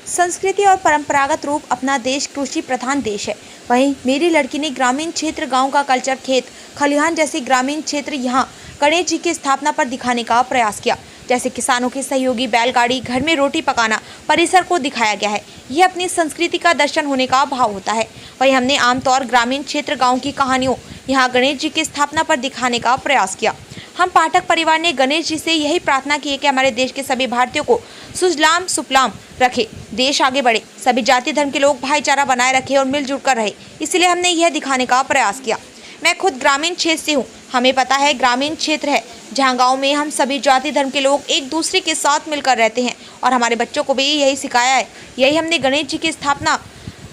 संस्कृति और परंपरागत रूप अपना देश कृषि प्रधान देश है। वहीं मेरी लड़की ने ग्रामीण क्षेत्र, गांव का कल्चर, खेत खलिहान जैसे ग्रामीण क्षेत्र यहां गणेश जी की स्थापना पर दिखाने का प्रयास किया। जैसे किसानों के सहयोगी बैलगाड़ी, घर में रोटी पकाना, परिसर को दिखाया गया है। यह अपनी संस्कृति का दर्शन होने का भाव होता है। वहीं हमने आमतौर ग्रामीण क्षेत्र, गाँव की कहानियों यहाँ गणेश जी की स्थापना पर दिखाने का प्रयास किया। हम पाठक परिवार ने गणेश जी से यही प्रार्थना की है कि हमारे देश के सभी भारतीयों को सुजलाम सुफलाम रखे, देश आगे बढ़े, सभी जाति धर्म के लोग भाईचारा बनाए रखे और मिलजुल कर रहे। इसलिए हमने यह दिखाने का प्रयास किया। मैं खुद ग्रामीण क्षेत्र से हूँ। हमें पता है ग्रामीण क्षेत्र है जहाँ गाँव में हम सभी जाति धर्म के लोग एक दूसरे के साथ मिलकर रहते हैं और हमारे बच्चों को भी यही सिखाया है। यही हमने गणेश जी की स्थापना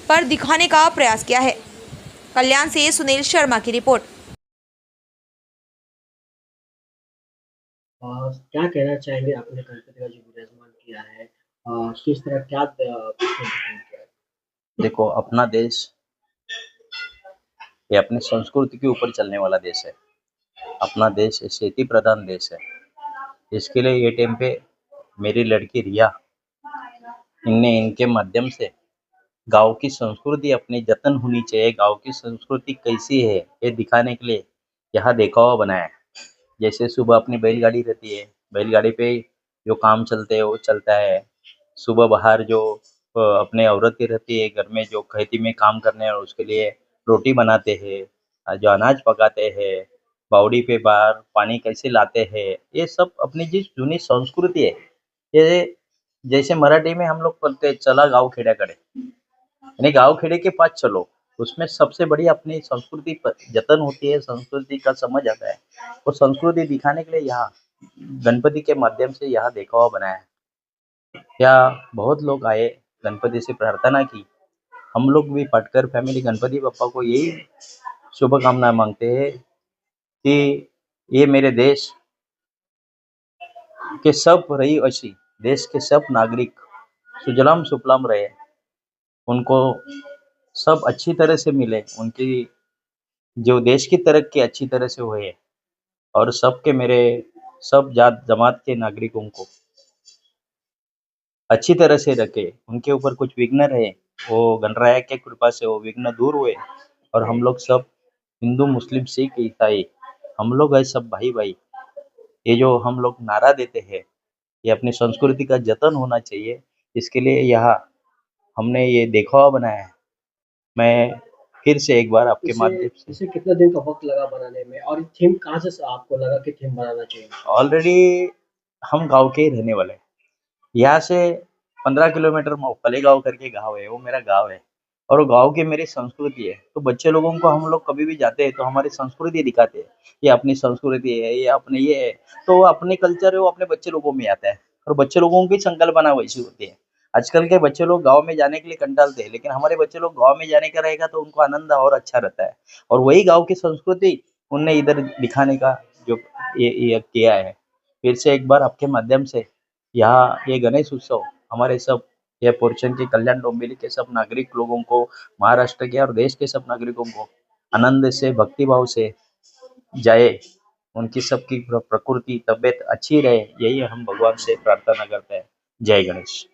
पर दिखाने का प्रयास किया है। कल्याण से सुनील शर्मा की रिपोर्ट। क्या कहना चाहेंगे? आपने गणपति का जो विराजमान किया है, किस तरह क्या डिफाइन किया है? देखो, अपना देश ये अपनी संस्कृति के ऊपर चलने वाला देश है। अपना देश खेती प्रधान देश है। इसके लिए ये टाइम पे मेरी लड़की रिया, इनके माध्यम से गांव की संस्कृति अपनी जतन होनी चाहिए, गांव की संस्कृति कैसी है ये दिखाने के लिए यहाँ दिखावा बनाया है। जैसे सुबह अपनी बैलगाड़ी रहती है, बैलगाड़ी पे जो काम चलते हैं वो चलता है। सुबह बाहर जो अपने औरतें रहती है घर में, जो खेती में काम करने और उसके लिए रोटी बनाते हैं, जो अनाज पकाते हैं, बावड़ी पे बाहर पानी कैसे लाते हैं, ये सब अपनी जिस जूनी संस्कृति है। ये जैसे मराठी में हम लोग बोलते हैं, चला गाँव खेड़ा करे, यानी गाँव खेड़े के पास चलो। उसमें सबसे बड़ी अपनी संस्कृति जतन होती है, संस्कृति का समझ आता है। वो संस्कृति दिखाने के लिए यहाँ गणपति के माध्यम से यहाँ दिखावा बनाया है। यहाँ बहुत लोग आए, गणपति से प्रार्थना की। हम लोग भी पटकर फैमिली गणपति बप्पा को यही शुभकामनाएं मांगते हैं कि ये मेरे देश के सब रहीवासी, देश के सब नागरिक सुजलाम सुफलाम रहे, उनको सब अच्छी तरह से मिले, उनकी जो देश की तरक्की अच्छी तरह से हुए और सबके मेरे सब जात जमात के नागरिकों को अच्छी तरह से रखे। उनके ऊपर कुछ विघ्न रहे, वो गणराया के कृपा से वो विघ्न दूर हुए और हम लोग सब हिंदू, मुस्लिम, सिख, ईसाई, हम लोग है सब भाई भाई। ये जो हम लोग नारा देते हैं, ये अपनी संस्कृति का जतन होना चाहिए। इसके लिए यहाँ हमने ये दिखावा बनाया है। मैं फिर से एक बार आपके माध्यम से, इसे कितना दिन का वक्त लगा बनाने में, और थीम कहाँ से आपको लगा कि थीम बनाना चाहिए? ऑलरेडी हम गांव के ही रहने वाले हैं। यहाँ से 15 किलोमीटर मोपले गांव करके गांव है, वो मेरा गांव है और वो गांव की मेरी संस्कृति है। तो बच्चे लोगों को हम लोग कभी भी जाते हैं तो हमारी संस्कृति दिखाते हैं, ये अपनी संस्कृति है, ये अपने ये है। तो अपने कल्चर है वो अपने बच्चे लोगों में आता है और बच्चे लोगों की संकल्पना वैसी होती है। आजकल के बच्चे लोग गाँव में जाने के लिए कंटालते हैं, लेकिन हमारे बच्चे लोग गाँव में जाने का रहेगा तो उनको आनंद और अच्छा रहता है और वही गाँव की संस्कृति उनने इधर दिखाने का जो ये किया है। फिर से एक बार आपके माध्यम से यहाँ ये गणेश उत्सव हमारे सब ये पोर्शन के कल्याण डोंबिवली के सब नागरिक लोगों को, महाराष्ट्र के और देश के सब नागरिकों को आनंद से, भक्ति भाव से जाए, उनकी सबकी प्रकृति तबीयत अच्छी रहे, यही हम भगवान से प्रार्थना करते हैं। जय गणेश।